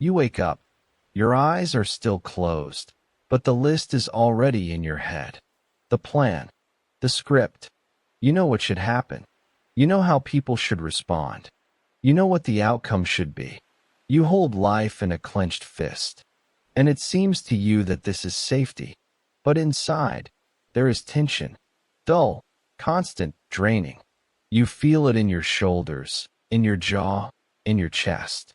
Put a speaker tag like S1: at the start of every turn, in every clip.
S1: You wake up. Your eyes are still closed, but the list is already in your head. The plan, the script. You know what should happen. You know how people should respond. You know what the outcome should be. You hold life in a clenched fist. And it seems to you that this is safety. But inside, there is tension. Dull, constant, draining. You feel it in your shoulders, in your jaw, in your chest.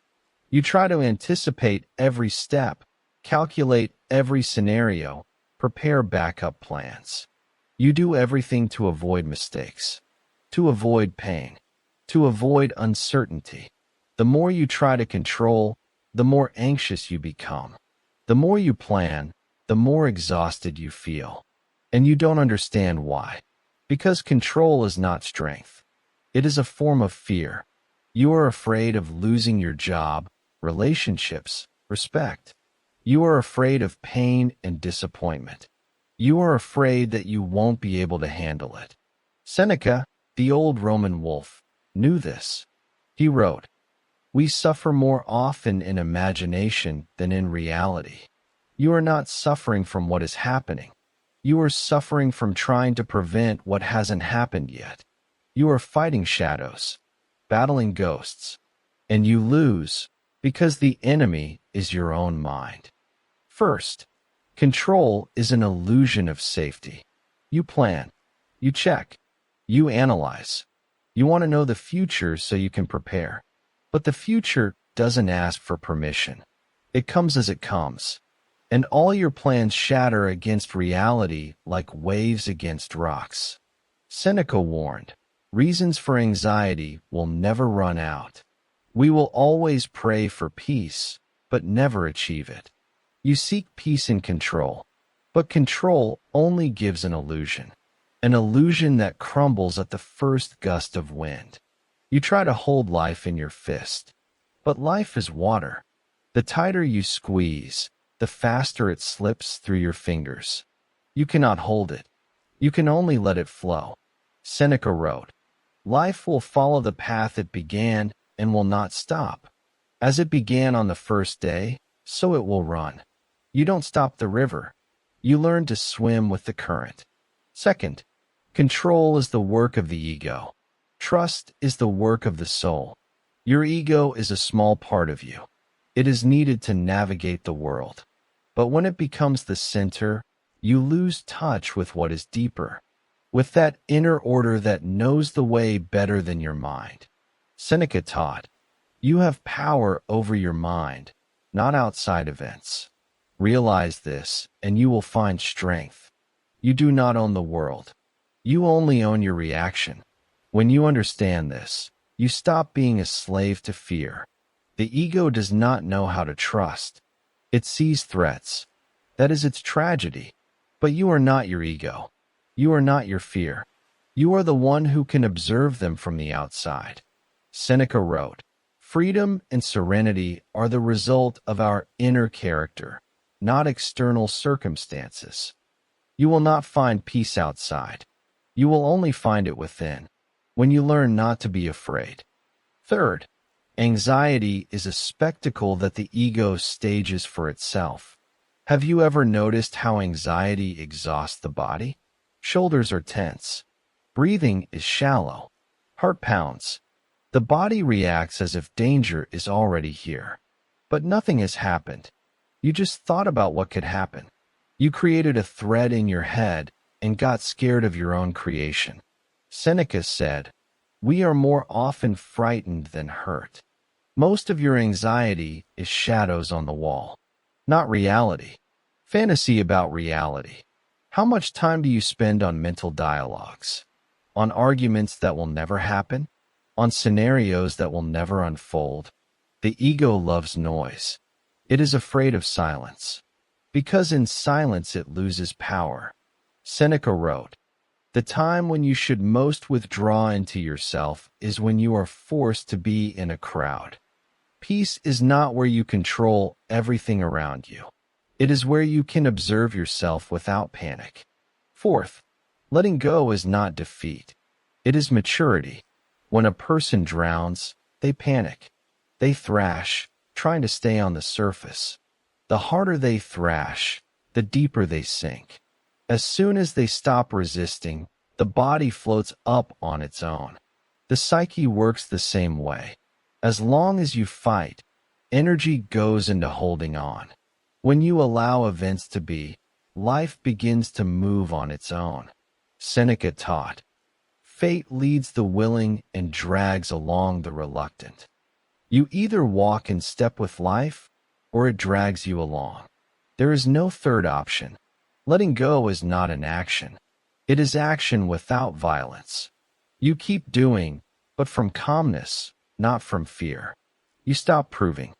S1: You try to anticipate every step, calculate every scenario, prepare backup plans. You do everything to avoid mistakes, to avoid pain, to avoid uncertainty. The more you try to control, the more anxious you become. The more you plan, the more exhausted you feel. And you don't understand why. Because control is not strength. It is a form of fear. You are afraid of losing your job, relationships, respect. You are afraid of pain and disappointment. You are afraid that you won't be able to handle it. Seneca, the old Roman wolf, knew this. He wrote, "We suffer more often in imagination than in reality." You are not suffering from what is happening. You are suffering from trying to prevent what hasn't happened yet. You are fighting shadows, battling ghosts, and you lose because the enemy is your own mind. First, control is an illusion of safety. You plan, you check, you analyze. You want to know the future so you can prepare. But the future doesn't ask for permission. It comes as it comes. And all your plans shatter against reality like waves against rocks. Seneca warned, reasons for anxiety will never run out. We will always pray for peace, but never achieve it. You seek peace in control, but control only gives an illusion that crumbles at the first gust of wind. You try to hold life in your fist, but life is water. The tighter you squeeze, the faster it slips through your fingers. You cannot hold it. You can only let it flow. Seneca wrote, "Life will follow the path it began and will not stop. As it began on the first day, so it will run." You don't stop the river. You learn to swim with the current. Second, control is the work of the ego. Trust is the work of the soul. Your ego is a small part of you. It is needed to navigate the world. But when it becomes the center, you lose touch with what is deeper, with that inner order that knows the way better than your mind. Seneca taught, you have power over your mind, not outside events. Realize this, and you will find strength. You do not own the world. You only own your reaction. When you understand this, you stop being a slave to fear. The ego does not know how to trust. It sees threats. That is its tragedy. But you are not your ego. You are not your fear. You are the one who can observe them from the outside. Seneca wrote, "Freedom and serenity are the result of our inner character, not external circumstances." You will not find peace outside. You will only find it within, when you learn not to be afraid. Third, anxiety is a spectacle that the ego stages for itself. Have you ever noticed how anxiety exhausts the body? Shoulders are tense. Breathing is shallow. Heart pounds. The body reacts as if danger is already here. But nothing has happened. You just thought about what could happen. You created a thread in your head and got scared of your own creation. Seneca said, "We are more often frightened than hurt." Most of your anxiety is shadows on the wall, not reality. Fantasy about reality. How much time do you spend on mental dialogues? On arguments that will never happen? On scenarios that will never unfold? The ego loves noise. It is afraid of silence, because in silence it loses power. Seneca wrote, "The time when you should most withdraw into yourself is when you are forced to be in a crowd." Peace is not where you control everything around you. It is where you can observe yourself without panic. Fourth, letting go is not defeat. It is maturity. When a person drowns, they panic. They thrash, trying to stay on the surface. The harder they thrash, the deeper they sink. As soon as they stop resisting, the body floats up on its own. The psyche works the same way. As long as you fight, energy goes into holding on. When you allow events to be, life begins to move on its own. Seneca taught, "Fate leads the willing and drags along the reluctant." You either walk in step with life, or it drags you along. There is no third option. Letting go is not an action. It is action without violence. You keep doing, but from calmness, not from fear. You stop proving.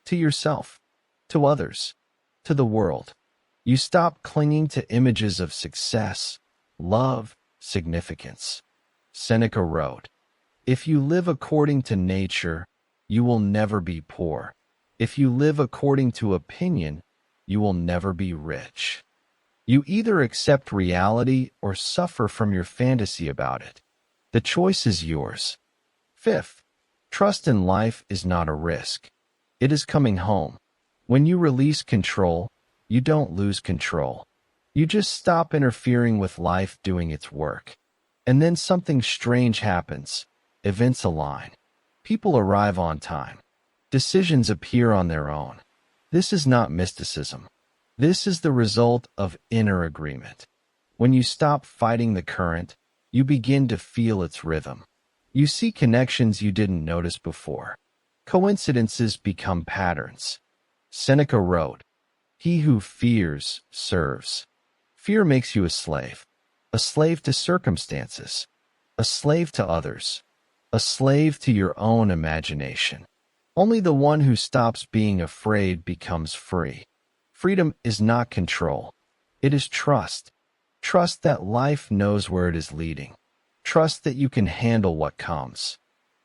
S1: To yourself, to others, to the world. You stop clinging to images of success, love, significance. Seneca wrote, "If you live according to nature, you will never be poor. If you live according to opinion, you will never be rich." You either accept reality or suffer from your fantasy about it. The choice is yours. Fifth, trust in life is not a risk. It is coming home. When you release control, you don't lose control. You just stop interfering with life doing its work. And then something strange happens. Events align. People arrive on time. Decisions appear on their own. This is not mysticism. This is the result of inner agreement. When you stop fighting the current, you begin to feel its rhythm. You see connections you didn't notice before. Coincidences become patterns. Seneca wrote, "He who fears serves." Fear makes you a slave to circumstances, a slave to others, a slave to your own imagination. Only the one who stops being afraid becomes free. Freedom is not control. It is trust. Trust that life knows where it is leading. Trust that you can handle what comes.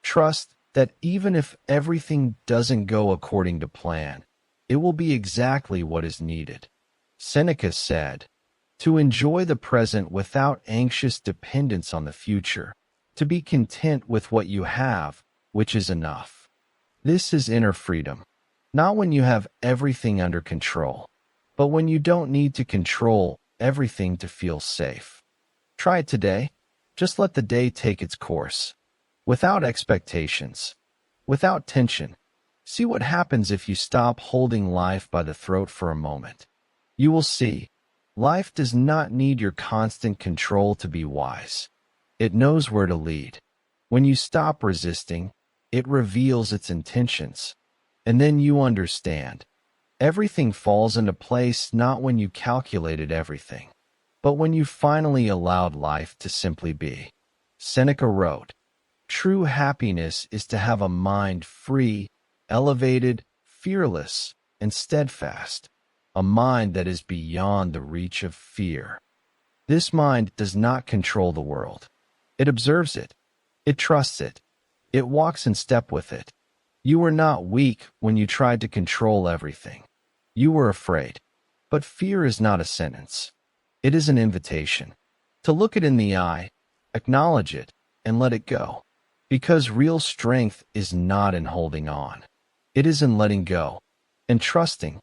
S1: Trust that even if everything doesn't go according to plan, it will be exactly what is needed. Seneca said, "To enjoy the present without anxious dependence on the future, to be content with what you have, which is enough." This is inner freedom, not when you have everything under control, but when you don't need to control everything to feel safe. Try it today. Just let the day take its course, without expectations, without tension. See what happens if you stop holding life by the throat for a moment. You will see, life does not need your constant control to be wise. It knows where to lead. When you stop resisting, it reveals its intentions. And then you understand. Everything falls into place not when you calculated everything, but when you finally allowed life to simply be. Seneca wrote, "True happiness is to have a mind free, elevated, fearless, and steadfast, a mind that is beyond the reach of fear." This mind does not control the world. It observes it. It trusts it. It walks in step with it. You were not weak when you tried to control everything. You were afraid. But fear is not a sentence. It is an invitation to look it in the eye, acknowledge it, and let it go. Because real strength is not in holding on. It is in letting go and trusting